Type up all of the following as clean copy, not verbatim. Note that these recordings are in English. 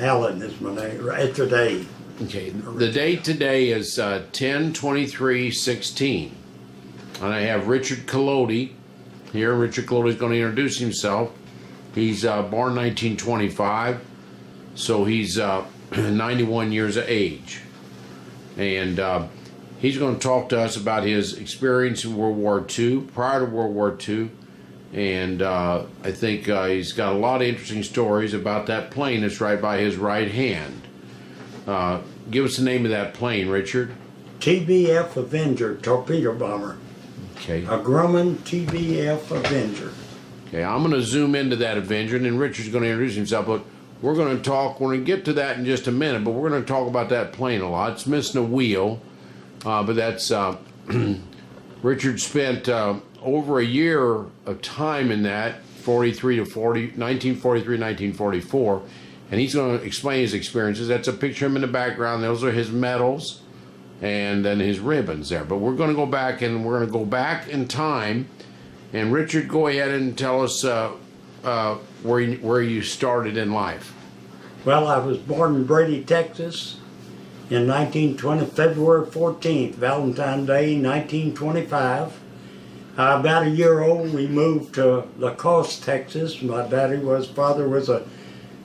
Allen is my name, right today. Okay, the date today is 10/23/16, and I have Richard Kelody here. Richard Kelody is going to introduce himself. He's born 1925, so he's 91 years of age, and he's going to talk to us about his experience in World War II, prior to World War II, and I think he's got a lot of interesting stories about that plane that's right by his right hand. Give us the name of that plane, Richard. TBF Avenger torpedo bomber. Okay. A Grumman TBF Avenger. Okay, I'm going to zoom into that Avenger, and then Richard's going to introduce himself, but we're going to talk, we're going to get to that in just a minute, but we're going to talk about that plane a lot. It's missing a wheel, but that's, Richard spent over a year of time in that, 1943, 1944, and he's going to explain his experiences. That's a picture of him in the background. Those are his medals and then his ribbons there. But we're going to go back, and we're going to go back in time. And Richard, go ahead and tell us where you started in life. Well, I was born in Brady, Texas in 1920, February 14th, Valentine's Day, 1925. About a year old, we moved to La Crosse, Texas. My father was a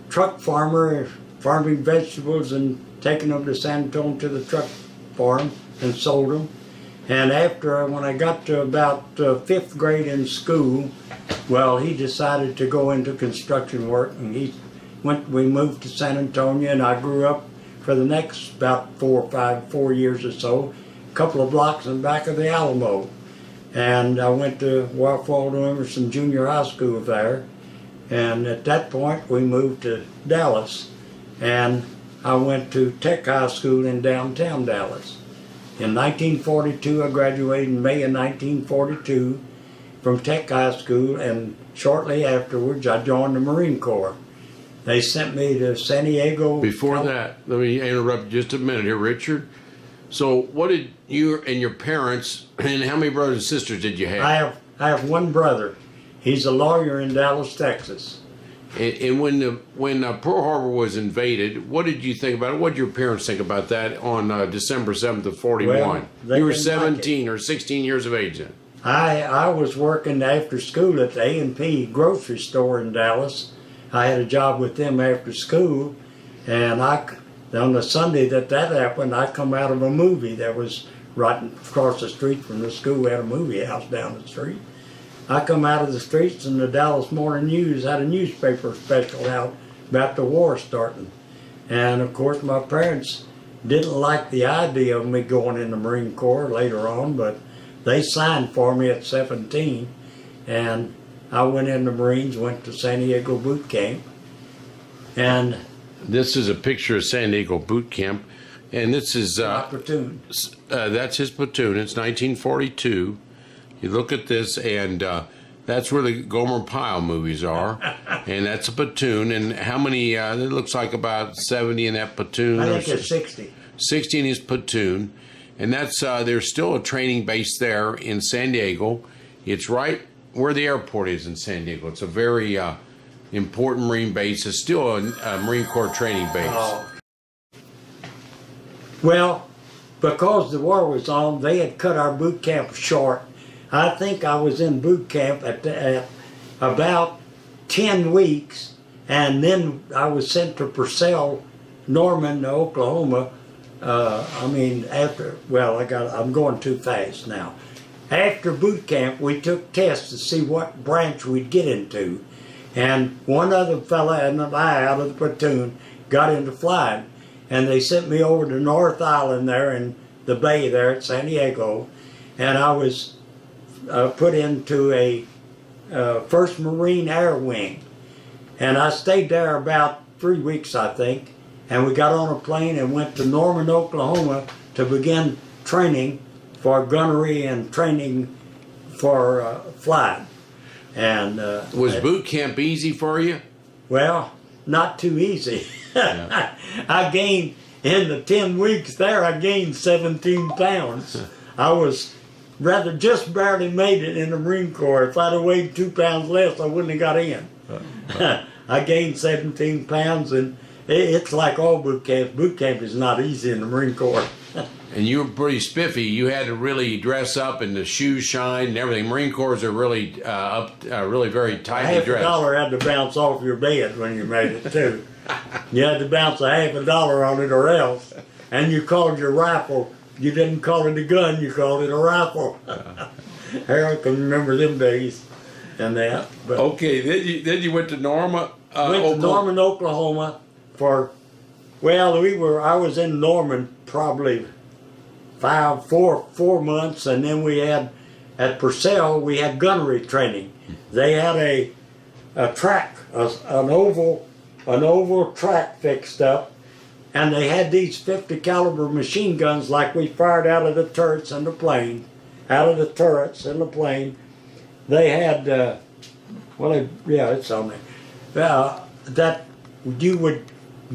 truck farmer, farming vegetables and taking them to San Antonio to the truck farm and sold them. And when I got to about 5th grade in school, well, he decided to go into construction work, and we moved to San Antonio, and I grew up for the next about 4 years or so, a couple of blocks in the back of the Alamo. And I went to Ralph Waldo Emerson Junior High School there. And at that point, we moved to Dallas, and I went to Tech High School in downtown Dallas. In 1942, I graduated in May of 1942 from Tech High School, and shortly afterwards, I joined the Marine Corps. They sent me to San Diego. Before that, let me interrupt just a minute here, Richard. So what did you and your parents, and how many brothers and sisters did you have? I have one brother. He's a lawyer in Dallas, Texas. And when Pearl Harbor was invaded, what did you think about it? What did your parents think about that on December 7th of 41? Well, you were 17 or 16 years of age then. I was working after school at the A&P grocery store in Dallas. I had a job with them after school, and on the Sunday that happened, I come out of a movie that was right across the street from the school. We had a movie house down the street. I come out of the streets, and the Dallas Morning News had a newspaper special out about the war starting. And of course, my parents didn't like the idea of me going in the Marine Corps later on, but they signed for me at 17, and I went in the Marines, went to San Diego boot camp. And this is a picture of San Diego boot camp, and this is my platoon. That's his platoon. It's 1942. You look at this, and that's where the Gomer Pyle movies are, and that's a platoon. And how many? It looks like about 70 in that platoon. I think it's 60. 60 in his platoon, and that's there's still a training base there in San Diego. It's right where the airport is in San Diego. It's a very important Marine base. It's still a Marine Corps training base. Well, because the war was on, they had cut our boot camp short. I think I was in boot camp at about 10 weeks, and then I was sent to Purcell, Norman, Oklahoma. I'm going too fast now. After boot camp, we took tests to see what branch we'd get into. And one other fella and I out of the platoon got into flying. And they sent me over to North Island there in the bay there at San Diego. And I was put into a 1st Marine Air Wing. And I stayed there about 3 weeks, I think. And we got on a plane and went to Norman, Oklahoma to begin training for gunnery and training for flying. And was boot camp easy for you? Well, not too easy. Yeah. I gained, in the 10 weeks there, I gained 17 pounds. I was just barely made it in the Marine Corps. If I'd have weighed 2 pounds less, I wouldn't have got in. I gained 17 pounds, and It's like all boot camps. Boot camp is not easy in the Marine Corps. And you were pretty spiffy. You had to really dress up, and the shoes shine and everything. Marine Corps are really really very tightly Half a dressed. dollar had to bounce off your bed when you made it too. You had to bounce a half a dollar on it or else. And you called your rifle. You didn't call it a gun. You called it a rifle. Harold can remember them days and that. But Okay, then you went to Norma. went to Norman, Oklahoma for. Well, I was in Norman probably 4 months, and then we had at Purcell we had gunnery training. They had a track, an oval track fixed up, and they had these 50 caliber machine guns like we fired out of the turrets in the plane, They had it's on there. That you would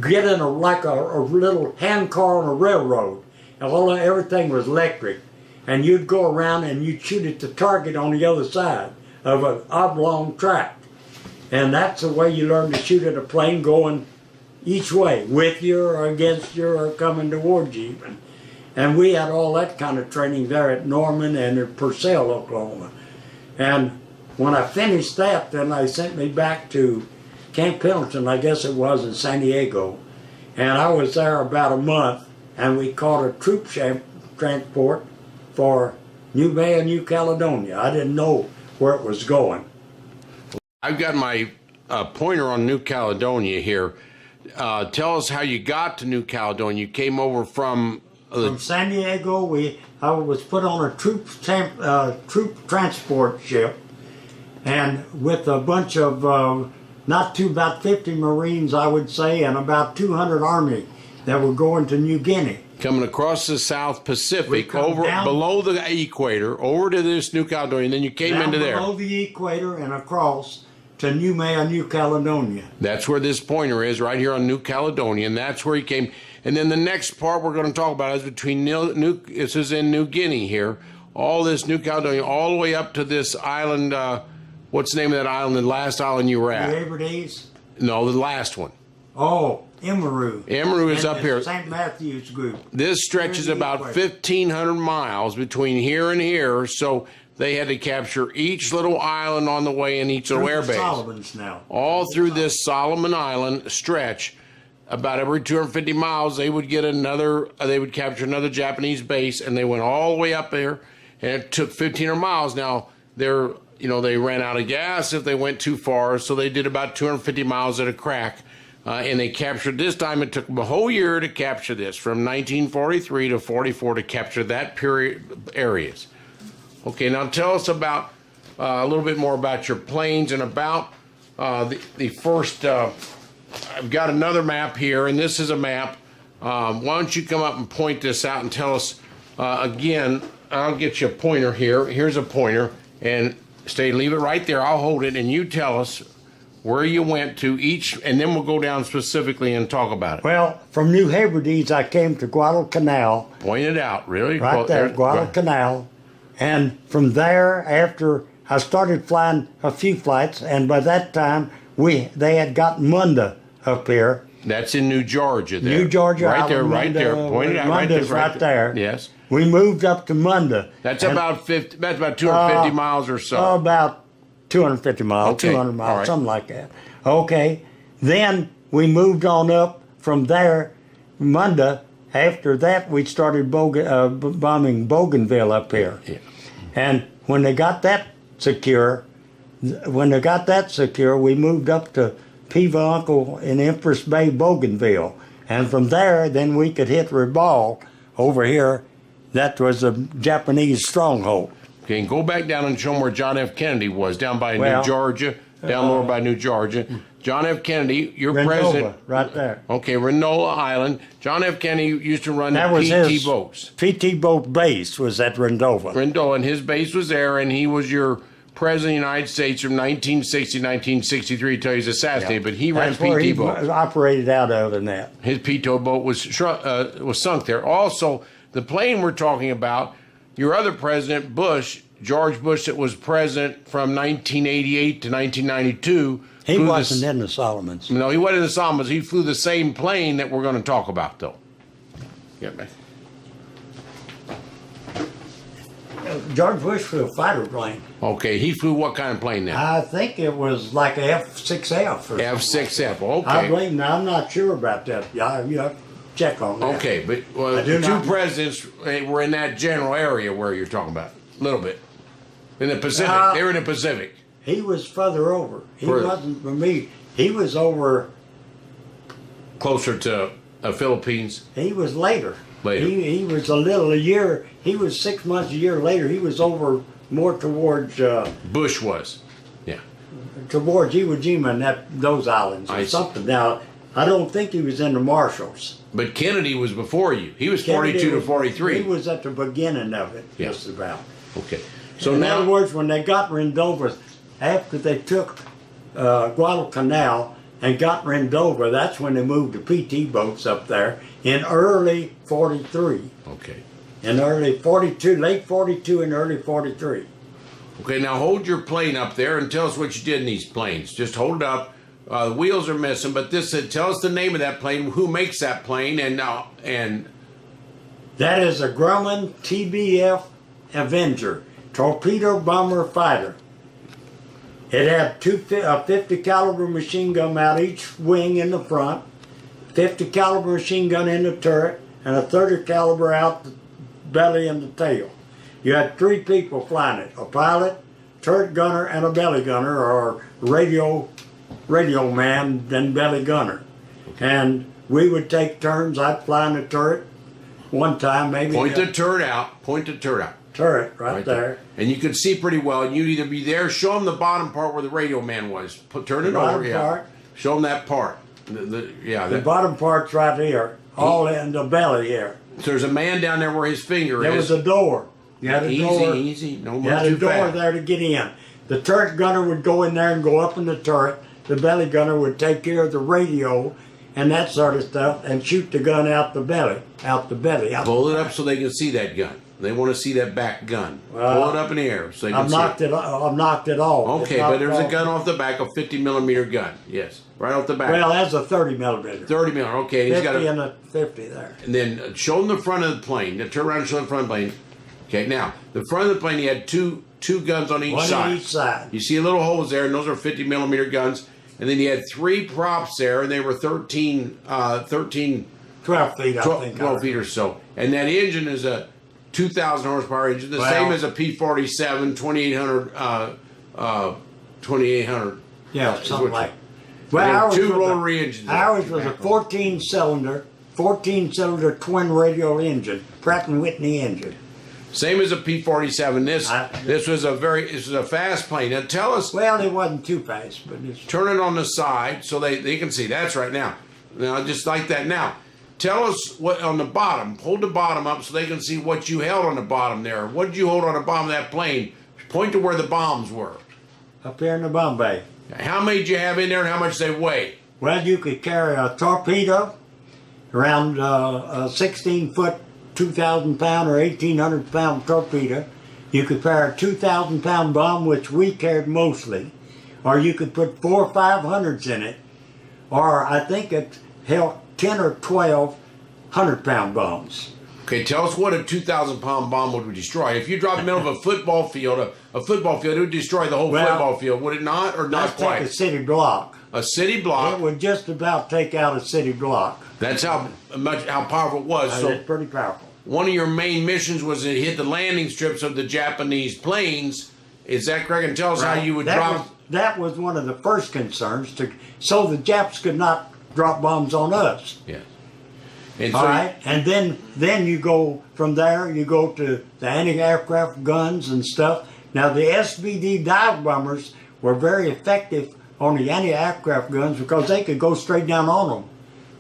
get in like a little hand car on a railroad. Everything was electric, and you'd go around and you'd shoot at the target on the other side of an oblong track, and that's the way you learn to shoot at a plane going each way, with you or against you or coming towards you even. And we had all that kind of training there at Norman and at Purcell, Oklahoma. And when I finished that, then they sent me back to Camp Pendleton, I guess it was, in San Diego, and I was there about a month. And we caught a troop transport for New Caledonia. I didn't know where it was going. I've got my pointer on New Caledonia here. Tell us how you got to New Caledonia. You came over from San Diego. I was put on a troop transport ship, and with a bunch of about 50 Marines, I would say, and about 200 Army that were going to New Guinea. Coming across the South Pacific, over below the equator, over to this New Caledonia, and then you came into there. Below the equator and across to New Caledonia. That's where this pointer is, right here on New Caledonia, and that's where he came. And then the next part we're going to talk about is between this is in New Guinea here, all this New Caledonia, all the way up to this island. What's the name of that island? The last island you were at? The Hebrides? No, the last one. Oh, Emeru. Emeru is up here. St. Matthew's group. This stretches about 1,500 miles between here and here, so they had to capture each little island on the way and each little airbase. Solomons now. All through this Soloman Island stretch, about every 250 miles, they would capture another Japanese base, and they went all the way up there, and it took 1,500 miles. Now, they ran out of gas if they went too far, so they did about 250 miles at a crack. And they captured this time. It took them a whole year to capture this, from 1943 to 44 to capture that period areas. Okay, now tell us about a little bit more about your planes and about the first. I've got another map here, and this is a map. Why don't you come up and point this out and tell us again? I'll get you a pointer here. Here's a pointer, and leave it right there. I'll hold it, and you tell us where you went to each, and then we'll go down specifically and talk about it. Well, from New Hebrides, I came to Guadalcanal. Point it out, really. Right there, Guadalcanal. And from there, after I started flying a few flights, and by that time, they had got Munda up here. That's in New Georgia there. New Georgia. Right there, right there. Point it out, Munda's right there. Yes. We moved up to Munda. That's about 250 miles or so. About 250 miles, okay. 200 miles, right. Something like that. Okay. Then we moved on up from there, Munda. After that, we started bombing Bougainville up here. Yeah. And when they got that secure, we moved up to Piva Uncle in Empress Bay, Bougainville. And from there, then we could hit Rabaul over here. That was a Japanese stronghold. Okay, and go back down and show them where John F. Kennedy was, down by New Georgia, down lower by New Georgia. John F. Kennedy, your president. Right there. Okay, Renola Island. John F. Kennedy used to run the PT boats. PT boat base was at Rendola. Rendola, and his base was there, and he was your president of the United States from 1960 to 1963 until he was assassinated. Yeah. But he ran PT boats. He operated out of in that. His PT boat was sunk there. Also, the plane we're talking about, your other president, Bush, George Bush that was president from 1988 to 1992. He wasn't in the Solomons. No, he wasn't in the Solomons. He flew the same plane that we're going to talk about, though. Get me. George Bush flew a fighter plane. Okay, he flew what kind of plane then? I think it was like a F-6F. Or F-6F, okay. I believe, now I'm not sure about that. You have to check on that. Okay, but the two presidents were in that general area where you're talking about, a little bit. In the Pacific. They were in the Pacific. He was further over. He wasn't for me. He was over. Closer to Philippines? He was later. Later. He was a year. He was 6 months, a year later. He was over more towards. Bush was. Yeah. Towards Iwo Jima and those islands or something. Now, I don't think he was in the Marshalls. But Kennedy was before you. He was 42 to 43. He was at the beginning of it, just about. Okay. So in other words, when they got Rendova, after they took Guadalcanal and got Rendova, that's when they moved the PT boats up there in early 43. Okay. In early 42, late 42 and early 43. Okay, now hold your plane up there and tell us what you did in these planes. Just hold it up. The wheels are missing, but tell us the name of that plane, who makes that plane, and that is a Grumman TBF Avenger torpedo bomber fighter. It had a 50 caliber machine gun out each wing in the front, 50 caliber machine gun in the turret, and a 30 caliber out the belly and the tail. You had 3 people flying it: a pilot, turret gunner, and a belly gunner, or radio man, then belly gunner. Okay. And we would take turns. I'd fly in the turret one time, maybe. Point the turret out. Point the turret out. Turret right there. And you could see pretty well. And you'd either be there, show them the bottom part where the radio man was. Turn it over. Part. Show them that part. The bottom part's right here, all in the belly here. So there's a man down there where his finger is. There was a door. You had a door. Easy. No you more had a door there to get in. The turret gunner would go in there and go up in the turret. The belly gunner would take care of the radio and that sort of stuff and shoot the gun out the belly. Pull it up so they can see that gun. They want to see that back gun. Well, pull it up in the air so they can see it. I've knocked it off. Okay, but there's a gun off the back, a 50 millimeter gun. Yes, right off the back. Well, that's a 30 millimeter. 30 millimeter. Okay, 50 he's got and a 50 there. And then show them the front of the plane. Then turn around and show them the front of the plane. Okay, now the front of the plane, he had two guns on each side. One on each side. You see little holes there, and those are 50 millimeter guns. And then he had 3 props there, and they were 12 feet, I think. 12 feet or so. And that engine is a 2,000 horsepower engine, the same as a P-47, 2,800. Yeah, something like. Well, two rotary engines. Ours was a 14-cylinder twin radial engine, Pratt & Whitney engine. Same as a P-47. This was a fast plane. Now tell us. Well, it wasn't too fast, but turn it on the side so they can see. That's right now. Now just like that. Now, tell us what on the bottom. Hold the bottom up so they can see what you held on the bottom there. What did you hold on the bottom of that plane? Point to where the bombs were. Up here in the bomb bay. How many did you have in there, and how much they weigh? Well, you could carry a torpedo around a 16-foot. 2,000 pound or 1,800 pound torpedo. You could carry a 2,000 pound bomb, which we carried mostly, or you could put 4 500s in it, or I think it held 10 or 12 100-pound bombs. Okay, tell us what a 2,000 pound bomb would destroy. If you drop in the middle of a football field, it would destroy the whole football field, would it not, or not quite? Take a city block. A city block. It would just about take out a city block. That's how powerful it was. So it's pretty powerful. One of your main missions was to hit the landing strips of the Japanese planes. Is that correct? And tell us how you would drop. That was one of the first concerns, so the Japs could not drop bombs on us. Yes. And all right, and then you go from there. You go to the anti-aircraft guns and stuff. Now the SBD dive bombers were very effective on the anti-aircraft guns because they could go straight down on them.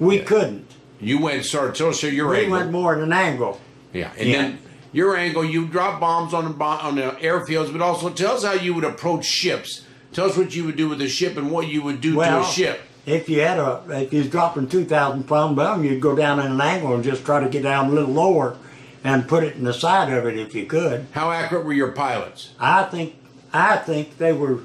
We couldn't. You went, tell us your angle. We went more at an angle. Yeah, and then your angle, you drop bombs on the airfields, but also tell us how you would approach ships. Tell us what you would do with a ship and what you would do to a ship. If you was dropping 2,000 pound bomb, you'd go down at an angle and just try to get down a little lower and put it in the side of it if you could. How accurate were your pilots? I think they were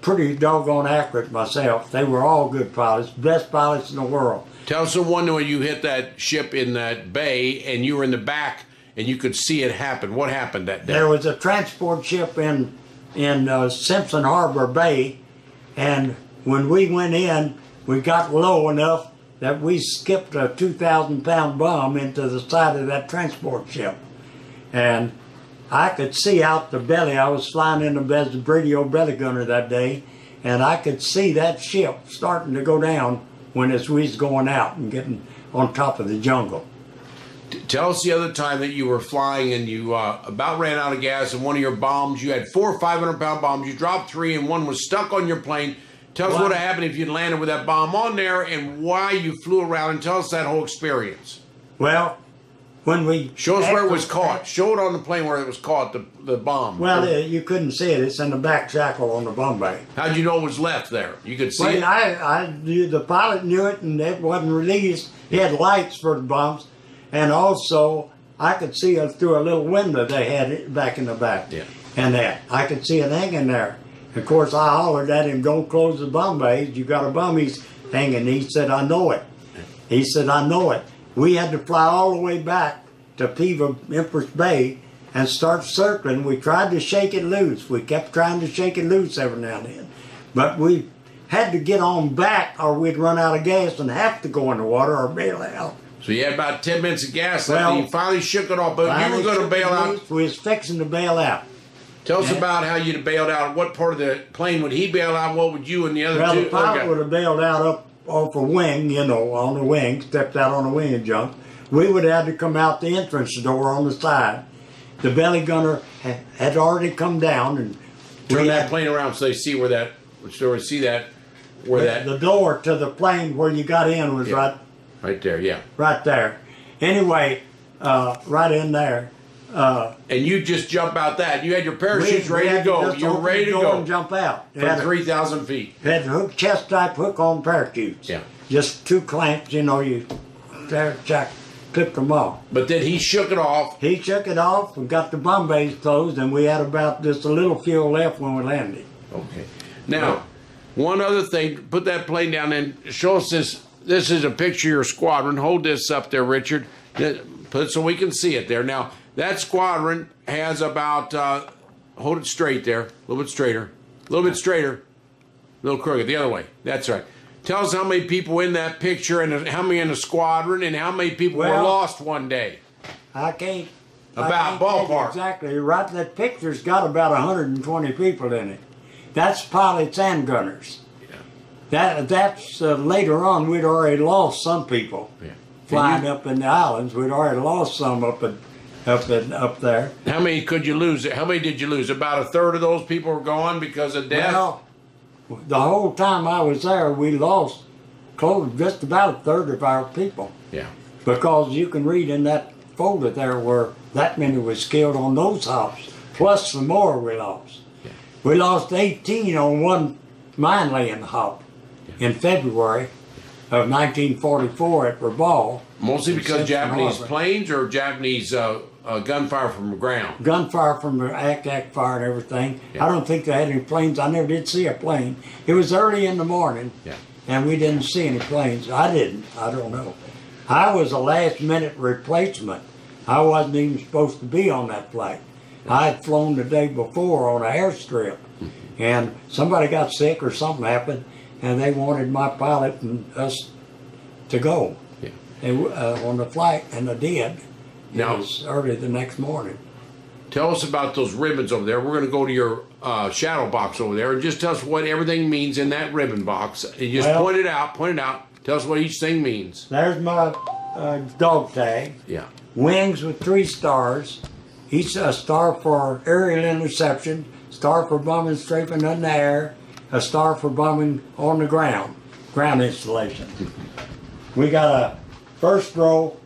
pretty doggone accurate myself. They were all good pilots, best pilots in the world. Tell us the one where you hit that ship in that bay and you were in the back and you could see it happen. What happened that day? There was a transport ship in Simpson Harbor Bay, and when we went in, we got low enough that we skipped a 2,000-pound bomb into the side of that transport ship. And I could see out the belly. I was flying in the as a radio belly gunner that day, and I could see that ship starting to go down when we was going out and getting on top of the jungle. Tell us the other time that you were flying and you about ran out of gas and one of your bombs, you had 4 500-pound bombs, you dropped 3 and one was stuck on your plane. Tell us what happened if you'd landed with that bomb on there and why you flew around, and tell us that whole experience. Well, when we... Show us where it was caught. Show it on the plane where it was caught, the bomb. Well, you couldn't see it. It's in the back shackle on the bomb bay. How'd you know it was left there? You could see it? I knew, the pilot knew it, and it wasn't released. He had lights for the bombs, and also I could see it through a little window they had it back in the back. Yeah. And I could see it hanging there. Of course, I hollered at him, "Don't close the bomb bays. You got a bomb he's hanging." He said, "I know it." He said, "I know it." We had to fly all the way back to Piva Empress Bay and start circling. We tried to shake it loose. We kept trying to shake it loose every now and then. But we had to get on back or we'd run out of gas and have to go in the water or bail out. So you had about 10 minutes of gas left and you finally shook it off, but you were going to bail out. We was fixing to bail out. Tell us about how you'd have bailed out. What part of the plane would he bail out? What would you and the other two? Well, the pilot would have bailed out up off a wing, on the wing, stepped out on the wing and jumped. We would have had to come out the entrance door on the side. The belly gunner had already come down and turn that plane around so they see where that. So we see that the door to the plane where you got in was right there. Yeah, right there. Anyway, right in there. And you just jump out that. You had your parachutes ready to go. You were ready to go and jump out from 3,000 feet. Had the chest type hook on parachutes. Yeah, just 2 clamps. You clipped them off. But then he shook it off. He shook it off. We got the bomb bays closed, and we had about just a little fuel left when we landed. Okay. Now, one other thing. Put that plane down and show us this. This is a picture of your squadron. Hold this up there, Richard. Put it so we can see it there. Now, that squadron has about, hold it straight there, a little bit straighter, a little bit straighter, a little crooked, the other way. That's right. Tell us how many people in that picture and how many in the squadron and how many people were lost one day. I can't. Ballpark. Exactly. Right, that picture's got about 120 people in it. That's pilots and gunners. Yeah. That's later on, we'd already lost some people. Yeah. Flying up in the islands, we'd already lost some up there. How many could you lose? How many did you lose? About a third of those people were gone because of death? Well, the whole time I was there, we lost just about a third of our people. Yeah. Because you can read in that folder there where that many was killed on those hops, plus some more we lost. Yeah. We lost 18 on one mine laying hop in February of 1944 at Rabaul. Mostly because Japanese planes or Japanese gunfire from the ground? Gunfire from the ack fire and everything. Yeah. I don't think they had any planes. I never did see a plane. It was early in the morning, and we didn't see any planes. I didn't. I don't know. I was a last-minute replacement. I wasn't even supposed to be on that flight. I had flown the day before on an airstrip, and somebody got sick or something happened, and they wanted my pilot and us to go on the flight, and I did. It was early the next morning. Tell us about those ribbons over there. We're going to go to your shadow box over there, and just tell us what everything means in that ribbon box. You just point it out. Tell us what each thing means. There's my dog tag. Yeah. Wings with 3 stars. Each a star for aerial interception, star for bombing strafing in the air, a star for bombing on the ground installation. We got a first row,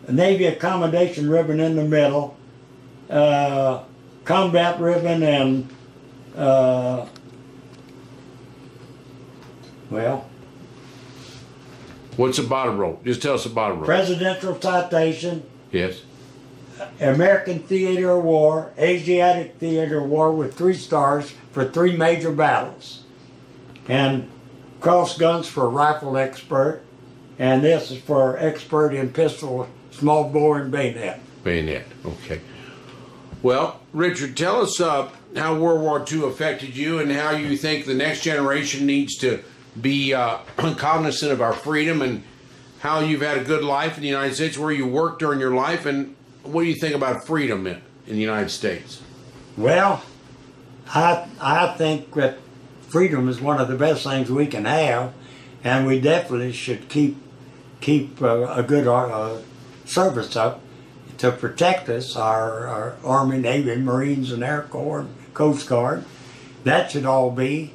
a Navy accommodation ribbon in the middle, combat ribbon, and what's the bottom row? Just tell us the bottom row. Presidential citation. Yes. American Theater of War, Asiatic Theater of War with 3 stars for 3 major battles. And cross guns for rifle expert, and this is for expert in pistol, small bore, and bayonet. Bayonet, okay. Well, Richard, tell us how World War II affected you and how you think the next generation needs to be cognizant of our freedom, and how you've had a good life in the United States, where you worked during your life, and what do you think about freedom in the United States? Well, I think that freedom is one of the best things we can have, and we definitely should keep a good service up to protect us, our Army, Navy, Marines, and Air Corps, and Coast Guard. That should all be.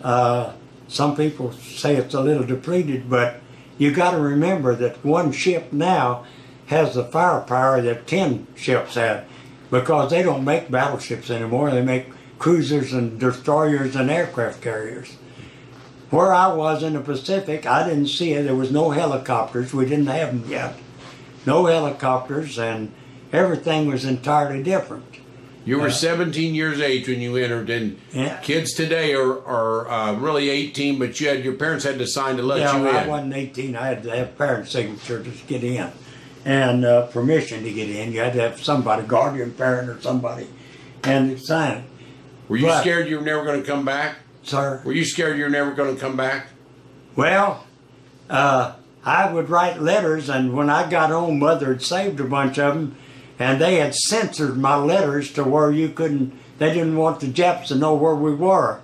Some people say it's a little depleted, but you got to remember that one ship now has the firepower that 10 ships had, because they don't make battleships anymore. They make cruisers and destroyers and aircraft carriers. Where I was in the Pacific, I didn't see it. There was no helicopters. We didn't have them yet. No helicopters, and everything was entirely different. You were 17 years age when you entered, and Yeah. kids today are really 18, but your parents had to sign to let Yeah, you in. I wasn't 18. I had to have parent signature to get in, and permission to get in. You had to have somebody, guardian parent or somebody, and sign it. Were you But- scared you were never going to come back? Sir? Were you scared you were never going to come back? Well, I would write letters, and when I got home, Mother had saved a bunch of them, and they had censored my letters to where they didn't want the Japs to know where we were.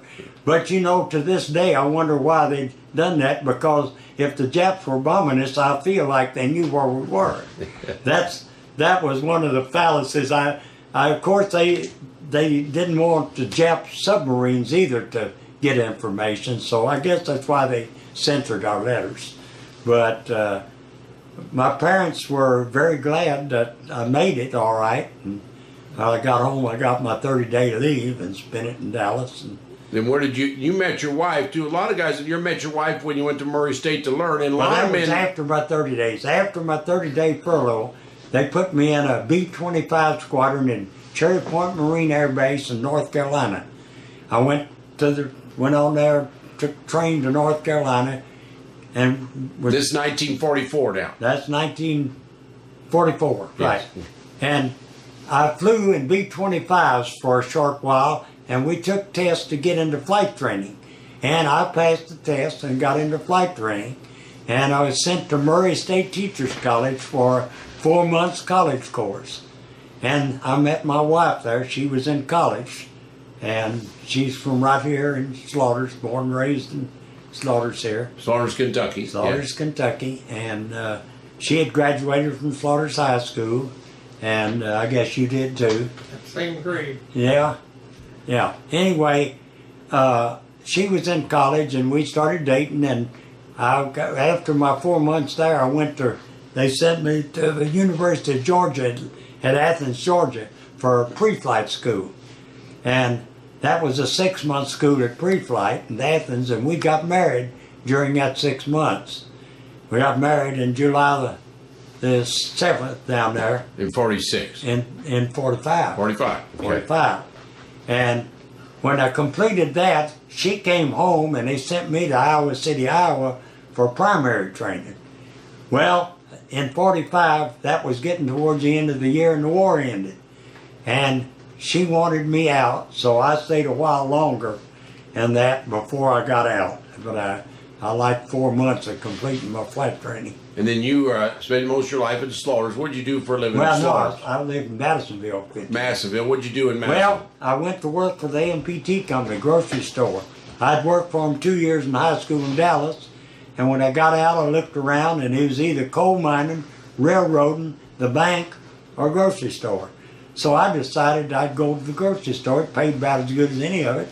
But you know, to this day, I wonder why they'd done that, because if the Japs were bombing us, I feel like they knew where we were. That was one of the fallacies. Of course, they didn't want the Jap submarines either to get information, so I guess that's why they censored our letters. But my parents were very glad that I made it all right. And I got home, I got my 30-day leave and spent it in Dallas. And Then where did you met your wife too? A lot of guys, you met your wife when you went to Murray State to learn, and a well, lot that of was men. after my 30 days. After my 30-day furlough, they put me in a B-25 squadron in Cherry Point Marine Air Base in North Carolina. I went on there, took train to North Carolina, and This is 1944 now. that's 1944, right? Yes. And I flew in B-25s for a short while, and we took tests to get into flight training. And I passed the test and got into flight training. And I was sent to Murray State Teachers College for a 4 months college course. And I met my wife there. She was in college. And she's from right here in Slaughters, born and raised in Slaughters here. Slaughters, Kentucky. Slaughters, Kentucky, and she had graduated from Slaughters High School, and I guess you did too. Same grade. Yeah. Anyway, she was in college, and we started dating, and after my 4 months there, they sent me to the University of Georgia at Athens, Georgia, for pre-flight school. And that was a 6-month school at pre-flight in Athens, and we got married during that 6 months. We got married in July the 7th down there In 46. in 45. 45. Okay. 45. And when I completed that, she came home and they sent me to Iowa City, Iowa for primary training. Well, in 45, that was getting towards the end of the year and the war ended. And she wanted me out, so I stayed a while longer and that before I got out. But I liked 4 months of completing my flight training. And then you spent most of your life at the Slaughters. What did you do for a living Well, at no, Slaughters? I lived in Madisonville. Massiville. What did you do in Massiville? Well, I went to work for the AMPT company, grocery store. I'd worked for them 2 years in high school in Dallas, and when I got out, I looked around, and it was either coal mining, railroading, the bank, or grocery store. So I decided I'd go to the grocery store. It paid about as good as any of it,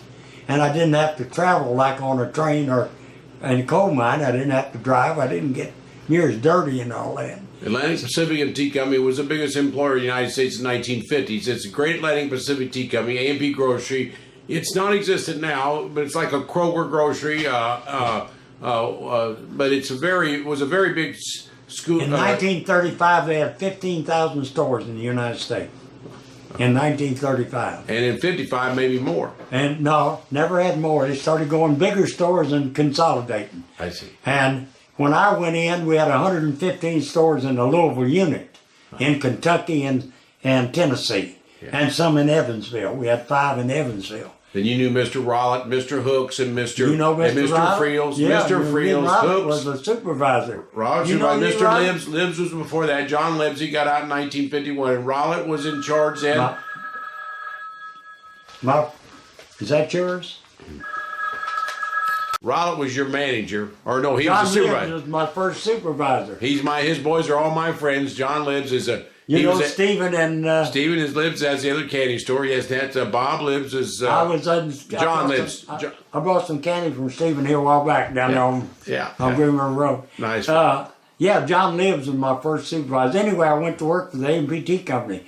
and I didn't have to travel like on a train or in a coal mine. I didn't have to drive. I didn't get near as dirty and all that. Atlantic Pacific and Tea Company was the biggest employer in the United States in the 1950s. It's a Great Atlantic Pacific Tea Company, A&P Grocery. It's non-existent now, but it's like a Kroger grocery. But it was a very big School. In 1935, they had 15,000 stores in the United States. In 1935. And in 55, maybe more. And no, never had more. They started going bigger stores and consolidating. I see. And when I went in, we had 115 stores in the Louisville unit, in Kentucky and Tennessee, and some in Evansville. We had 5 in Evansville. Then you knew Mr. Rollett, Mr. Hooks, and Mr. You know Mr. And Mr. Rollett? Friels. Yeah, Mr. Friels, Rollett Hooks. was the supervisor. Rollett, You know Mr. Rollett? Libbs. Libbs was before that. John Libbs, he got out in 1951. And Rollett was in charge then. Is that yours? Rollett was your manager. Or no, he John was the Libbs supervisor. was my first supervisor. His boys are all my friends. John Libbs is a... You know Stephen and... Stephen is Libbs has the other candy store. Yes, that's Bob Libbs is... I was... John Libbs. I bought some candy from Stephen here a while back down there on Green River Road. Nice. Yeah, John Libbs was my first supervisor. Anyway, I went to work for the A&PT company.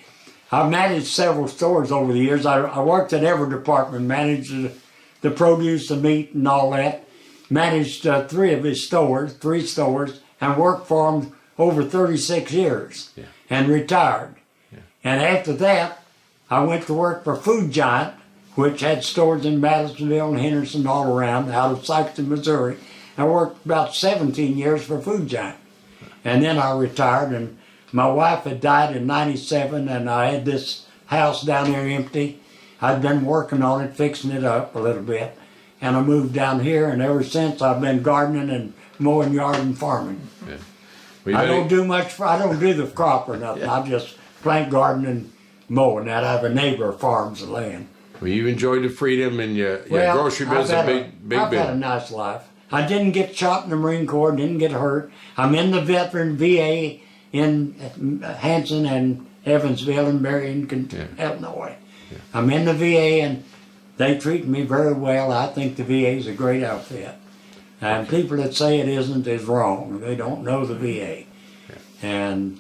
I managed several stores over the years. I worked at every department, managed the produce, the meat, and all that. Managed 3 of his stores, 3 stores, and worked for him over 36 years. Yeah. And retired. Yeah. And after that, I went to work for Food Giant, which had stores in Madisonville and Henderson all around, out of Sikeston, Missouri. I worked about 17 years for Food Giant. And then I retired, and my wife had died in 97, and I had this house down there empty. I'd been working on it, fixing it up a little bit. And I moved down here, and ever since I've been gardening and mowing yard and farming. Yeah. I don't do much. I don't do the crop or nothing. I just plant, garden, and mow. And that I have a neighbor who farms the land. Well, you enjoyed the freedom and your grocery business, I've big had a nice life. I didn't get shot in the Marine Corps. Didn't get hurt. I'm in the veteran VA in Hanson and Evansville and Marion, Illinois. Yeah. I'm in the VA, and they treat me very well. I think the VA is a great outfit. And people that say it isn't is wrong. They don't know the VA. And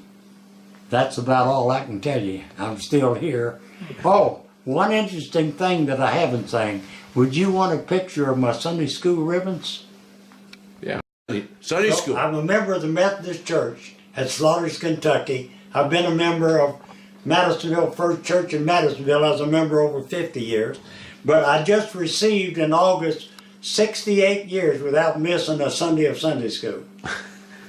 that's about all I can tell you. I'm still here. Oh, one interesting thing that I haven't seen. Would you want a picture of my Sunday school ribbons? Yeah. Sunday school. I'm a member of the Methodist Church at Slaughters, Kentucky. I've been a member of Madisonville First Church in Madisonville as a member over 50 years. But I just received in August 68 years without missing a Sunday of Sunday school.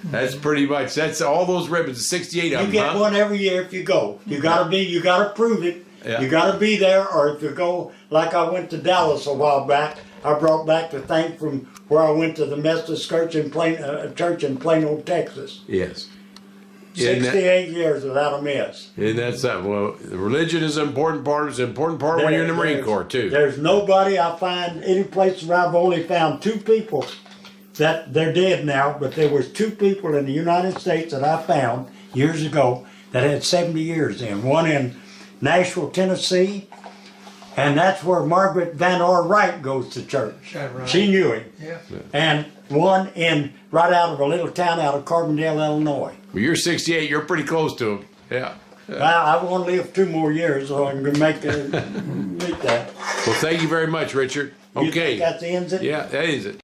That's pretty much. That's all those ribbons. 68 of them. You get one every year if you go. You gotta prove it. Yeah. You gotta be there, or if you go, like I went to Dallas a while back, I brought back the thing from where I went to the Methodist Church in Plano, Texas. Yes. 68 years without a miss. And that's that. Well, religion is an important part. It's an important part when you're in the Marine Corps, too. There's nobody I find, any place where I've only found 2 people that they're dead now, but there was 2 people in the United States that I found years ago that had 70 years in. One in Nashville, Tennessee, and that's where Margaret Van Orr Wright goes to church. Right. She knew him. Yeah. And one right out of a little town out of Carbondale, Illinois. Well, you're 68. You're pretty close to him. Yeah. I want to live 2 more years so I can make that. Well, thank you very much, Richard. You Okay. think that ends it? Yeah, that is it.